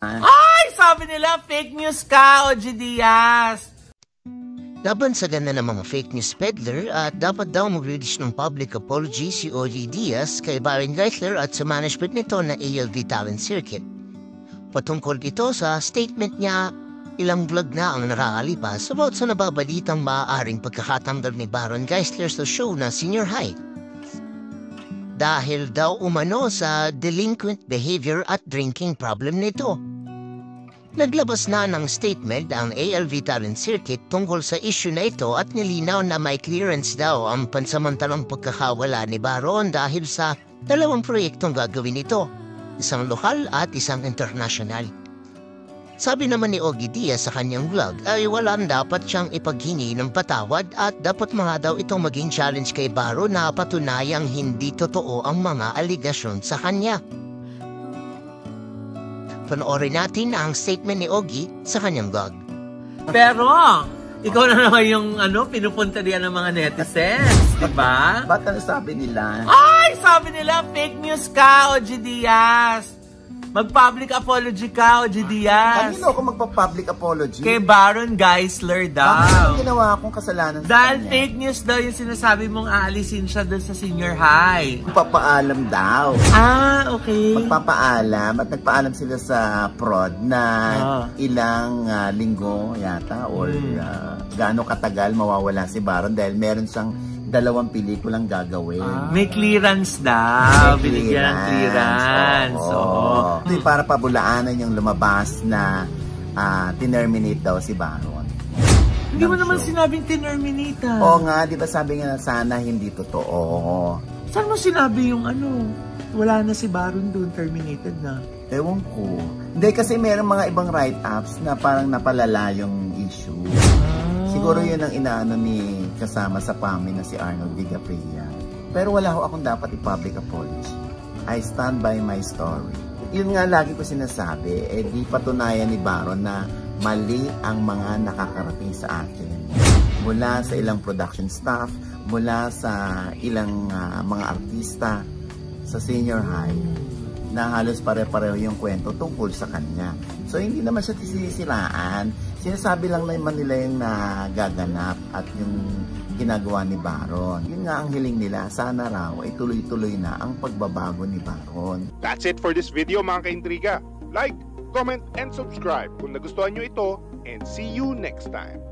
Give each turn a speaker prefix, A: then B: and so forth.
A: Ay! Sabi nila, fake news ka, OG Diaz.
B: Laban sa ganda ng mga fake news peddler at dapat daw mag-release ng public apology si OG Diaz kay Baron Geisler at sa management nito na ALV Talent Circuit. Patungkol ito sa statement niya, ilang vlog na ang nakakalipas about sa nababalitang maaaring pagkakatanggal ni Baron Geisler sa show na Senior High. Dahil daw umano sa delinquent behavior at drinking problem nito. Naglabas na ng statement ang ALV Talent Circuit tungkol sa issue na ito at nilinaw na may clearance daw ang pansamantalang pagkakawala ni Baron dahil sa dalawang proyektong gagawin nito, isang lokal at isang international. Sabi naman ni Ogie Diaz sa kanyang vlog ay walang dapat siyang ipaghingi ng patawad at dapat mga daw itong maging challenge kay Baron na patunayang hindi totoo ang mga aligasyon sa kanya. Panoorin natin ang statement ni Ogie sa kanyang vlog.
A: Pero, ikaw na naman yung pinupunta diyan ng mga netizens, di ba?
C: Ba't ano sabi nila?
A: Ay! Sabi nila, fake news ka, OG Diaz. Mag-public apology ka, OG Diaz.
C: Kanino ako magpa-public apology?
A: Kay Baron Geisler daw.
C: Bakit ang ginawa akong kasalanan sa
A: Dahil
C: kanya?
A: fake news daw yung sinasabi mong aalisin siya doon sa Senior High.
C: Magpapaalam daw.
A: Ah, okay.
C: Magpapaalam at nagpaalam sila sa prod na ilang linggo yata or gaano katagal mawawala si Baron dahil meron siyang dalawang pelikulang gagawin.
A: May clearance daw. Binigyan ng clearance. Oo.
C: Hindi para pabulaanan yung lumabas na tinerminate daw si Baron.
A: Hindi mo naman sinabing tinerminate.
C: Oo nga, di ba sabi nga na sana hindi totoo.
A: Saan mo sinabi yung wala na si Baron doon, terminated na?
C: Ewan ko. Hindi kasi meron mga ibang write-ups na parang napalala yung issue. Siguro yun ang inaano ni kasama sa PAMI na si Arnold Vigapria. Pero wala ho akong dapat i-public apology. I stand by my story. Yun nga lagi ko sinasabi, di patunayan ni Baron na mali ang mga nakakarating sa akin. Mula sa ilang production staff, mula sa ilang mga artista sa Senior High, na halos pare-pareho yung kwento tungkol sa kanya. So hindi naman siya sisiraan. Sinasabi lang naman nila yung nagaganap at yung ginagawa ni Baron. Yun nga ang hiling nila, sana raw ay tuloy-tuloy na ang pagbabago ni Baron.
D: That's it for this video mga kaintriga. Like, comment, and subscribe kung nagustuhan nyo ito, and see you next time.